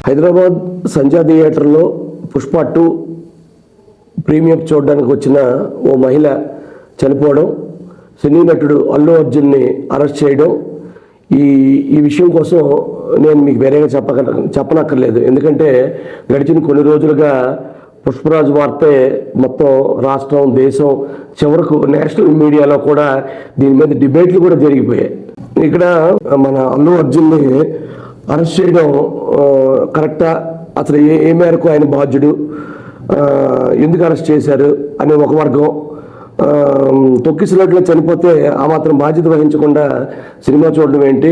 హైదరాబాద్ సంజా థియేటర్లో పుష్ప 2 ప్రీమియర్ చూడడానికి వచ్చిన ఓ మహిళ చనిపోవడం, సినీ నటుడు అల్లు అర్జున్ని అరెస్ట్ చేయడం, ఈ విషయం కోసం నేను మీకు వేరేగా చెప్పనక్కర్లేదు. ఎందుకంటే గడిచిన కొన్ని రోజులుగా పుష్పరాజు వార్తే మొత్తం రాష్ట్రం, దేశం, చివరకు నేషనల్ మీడియాలో కూడా దీని మీద డిబేట్లు కూడా జరిగిపోయాయి. ఇక్కడ మన అల్లు అర్జున్ని అరెస్ట్ చేయడం కరెక్టా, అసలు ఏ మేరకు ఆయన బాధ్యుడు, ఎందుకు అరెస్ట్ చేశారు అనే ఒక వర్గం, తొక్కిసలాట్లో చనిపోతే ఆ మాత్రం బాధ్యత వహించకుండా సినిమా చూడడం ఏంటి,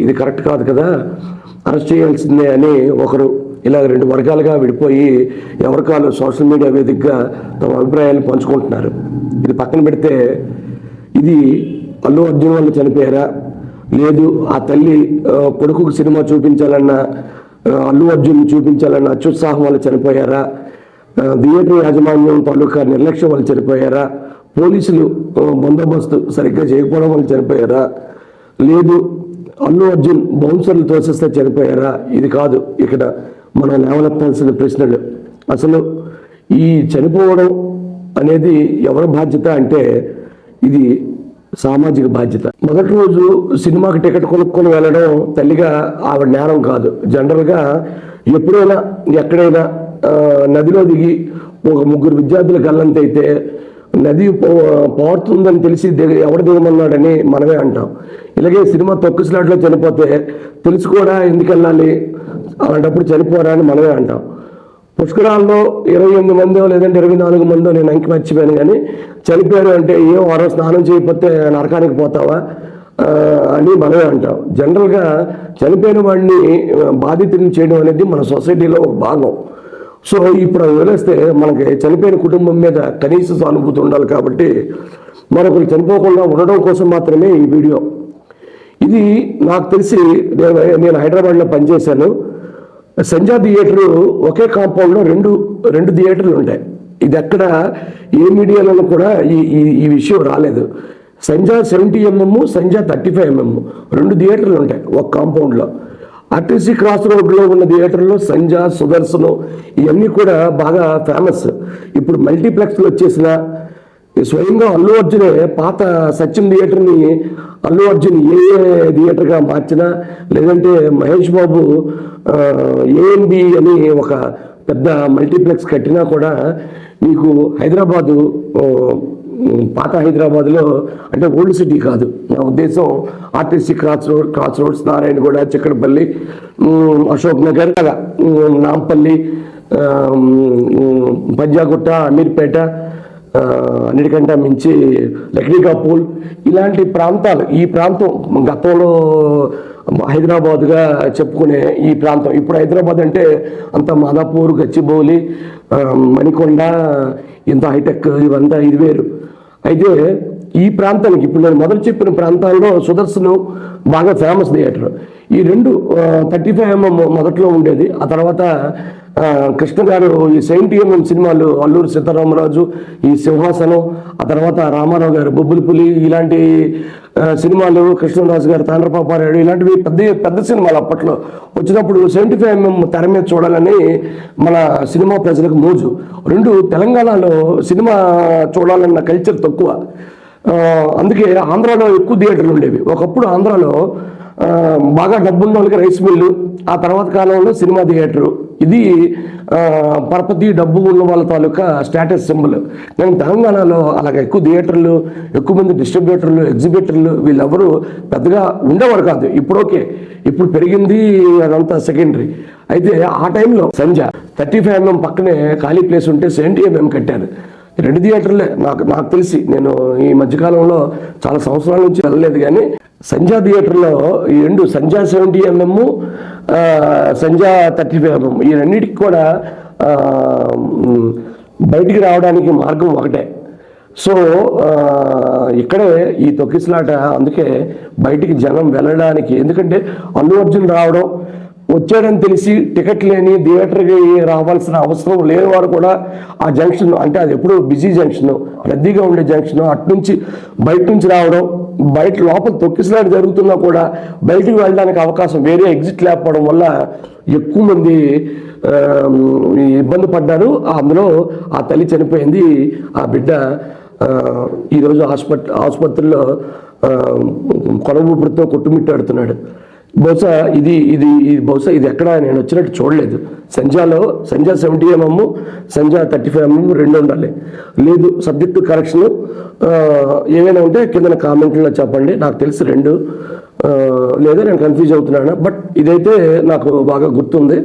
ఇది కరెక్ట్ కాదు కదా, అరెస్ట్ చేయాల్సిందే అని ఒకరు. ఇలా రెండు వర్గాలుగా విడిపోయి ఎవరికాలు సోషల్ మీడియా వేదికగా తమ అభిప్రాయాలు పంచుకుంటున్నారు. ఇది పక్కన పెడితే ఇది అల్లు అర్జున్ వల్ల చనిపోయారా, లేదు ఆ తల్లి కొడుకుకు సినిమా చూపించాలన్న, అల్లు అర్జున్ చూపించాలన్న అత్యుత్సాహం వల్ల చనిపోయారా, థియేటర్ యాజమాన్యం తాలూకా నిర్లక్ష్యం వల్ల చనిపోయారా, పోలీసులు బందోబస్తు సరిగ్గా చేయకపోవడం వల్ల చనిపోయారా, లేదు అల్లు అర్జున్ బౌన్సర్లు తోసేస్తే చనిపోయారా, ఇది కాదు ఇక్కడ మనం లేవనెత్తాల్సిన ప్రశ్నలు. అసలు ఈ చనిపోవడం అనేది ఎవరి బాధ్యత అంటే ఇది సామాజిక బాధ్యత. మొదటి రోజు సినిమాకి టికెట్ కొనుక్కొని వెళ్ళడం తల్లిగా ఆవిడ నేరం కాదు. జనరల్గా ఎప్పుడైనా ఎక్కడైనా నదిలో దిగి ఒక ముగ్గురు విద్యార్థులు గల్లంతైతే నది పోతుందని తెలిసి ఎవరు దిగమన్నాడని మనమే అంటాం. ఇలాగే సినిమా తొక్కిసలాట్లో చనిపోతే తెలిసి కూడా ఎందుకు వెళ్ళాలి, అలాంటప్పుడు చనిపోరా అని మనమే అంటాం. పుష్కరాల్లో 28 మందో లేదంటే 24 మందో, నేను అంకి మర్చిపోయాను, కానీ చనిపోయారు అంటే ఏం వారో స్నానం చేయకపోతే నరకానికి పోతావా అని మనమే అంటాం. జనరల్గా చనిపోయిన వాడిని బాధితులను చేయడం అనేది మన సొసైటీలో ఒక భాగం. సో ఇప్పుడు వదిలేస్తే మనకి చనిపోయిన కుటుంబం మీద కనీస సానుభూతి ఉండాలి. కాబట్టి మరొకరు చనిపోకుండా ఉండడం కోసం మాత్రమే ఈ వీడియో. ఇది నాకు తెలిసి నేను హైదరాబాద్లో పనిచేశాను. సంజా థియేటరు ఒకే కాంపౌండ్లో రెండు థియేటర్లు ఉంటాయి. ఇది ఎక్కడ ఏ మీడియాలో కూడా ఈ విషయం రాలేదు. సంజా 70mm, సంజా 35mm 2 థియేటర్లు ఉంటాయి ఒక కాంపౌండ్లో. ఆర్టీసీ క్రాస్ రోడ్లో ఉన్న థియేటర్లో సంజా, సుదర్శనం ఇవన్నీ కూడా బాగా ఫేమస్. ఇప్పుడు మల్టీప్లెక్స్లు వచ్చేసిన స్వయంగా అల్లు అర్జునే పాత సత్యం థియేటర్ని అల్లు అర్జున్ ఏ థియేటర్గా మార్చినా, లేదంటే మహేష్ బాబు ఏఎన్బి అని ఒక పెద్ద మల్టీప్లెక్స్ కట్టినా కూడా మీకు హైదరాబాదు, పాత హైదరాబాద్లో అంటే ఓల్డ్ సిటీ కాదు నా ఉద్దేశం, RTC cross roads, Narayanguda, Chikkadpally, Ashok Nagar, Nampally, Panjagutta, Ameerpet, అన్నిటికంటే మించి లక్డీకాపూల్ ఇలాంటి ప్రాంతాలు. ఈ ప్రాంతం గతంలో హైదరాబాద్గా చెప్పుకునే ఈ ప్రాంతం. ఇప్పుడు హైదరాబాద్ అంటే అంత మాదాపూర్, గచ్చిబౌలి, మణికొండ, ఇంత హైటెక్ ఇవంతా ఇది వేరు. అయితే ఈ ప్రాంతానికి ఇప్పుడు నేను మొదలు చెప్పిన ప్రాంతాల్లో సుదర్శనం బాగా ఫేమస్ థియేటర్. ఈ 35mm మొదట్లో ఉండేది. ఆ తర్వాత కృష్ణ గారు ఈ 70mm సినిమాలు, అల్లూరి సీతారామరాజు, ఈ సింహాసనం, ఆ తర్వాత రామారావు గారు బొబ్బుల పులి, ఇలాంటి సినిమాలు, కృష్ణరాజు గారు తాండ్రపాపారాయుడు, ఇలాంటివి పెద్ద సినిమాలు అప్పట్లో వచ్చినప్పుడు 75mm తెర మీద చూడాలని మన సినిమా ప్రజలకు మోజు. తెలంగాణలో సినిమా చూడాలన్న కల్చర్ తక్కువ. అందుకే ఆంధ్రాలో ఎక్కువ థియేటర్లు ఉండేవి. ఒకప్పుడు ఆంధ్రాలో బాగా డబ్బున్న వాళ్ళకి రైస్ మిల్లు, ఆ తర్వాత కాలంలో సినిమా థియేటరు. ఇది పరపతి డబ్బు ఉన్న వాళ్ళ తాలూకా స్టేటస్ సింబల్. కానీ తెలంగాణలో అలాగే ఎక్కువ థియేటర్లు, ఎక్కువ మంది డిస్ట్రిబ్యూటర్లు, ఎగ్జిబిటర్లు వీళ్ళెవరూ పెద్దగా ఉండేవారు కాదు. ఇప్పుడు ఓకే, ఇప్పుడు పెరిగింది, అదంతా సెకండరీ. అయితే ఆ టైంలో సంజా 35mm పక్కనే ఖాళీ ప్లేస్ ఉంటే 70mm కట్టారు. 2 థియేటర్లే నాకు తెలిసి. నేను ఈ మధ్యకాలంలో చాలా సంవత్సరాల నుంచి వెళ్ళలేదు, కానీ సంజా థియేటర్లో ఈ 2 సంజా 70mm, సంజా 35mm ఈ రెండింటికి కూడా బయటికి రావడానికి మార్గం ఒకటే. సో ఇక్కడే ఈ తొక్కిసలాట. అందుకే బయటికి జనం వెళ్ళడానికి, ఎందుకంటే అల్లు అర్జున్ రావడం, వచ్చాడని తెలిసి టికెట్ లేని థియేటర్కి రావాల్సిన అవసరం లేని వారు కూడా ఆ జంక్షన్, అంటే అది ఎప్పుడు బిజీ జంక్షన్, రద్దీగా ఉండే జంక్షన్, అట్నుంచి బయట నుంచి రావడం, బయట లోపల తొక్కిసలాట జరుగుతున్నా కూడా బయటికి వెళ్ళడానికి అవకాశం వేరే ఎగ్జిట్ లేకపోవడం వల్ల ఎక్కువ మంది ఇబ్బంది పడ్డారు. అందులో ఆ తల్లి చనిపోయింది. ఆ బిడ్డ ఈరోజు ఆసుపత్రిలో కొనవూపుడుతో కొట్టుమిట్టాడుతున్నాడు. బహుశా బహుశా ఇది ఎక్కడ నేను వచ్చినట్టు చూడలేదు. సంజా 70mm, సంజా 35mm రెండు ఉండాలి. లేదు సబ్జెక్టు కరెక్షన్ ఏమైనా ఉంటే కింద కామెంట్లో చెప్పండి. నాకు తెలిసి రెండు, లేదా నేను కన్ఫ్యూజ్ అవుతున్నాను. బట్ ఇదైతే నాకు బాగా గుర్తుంది.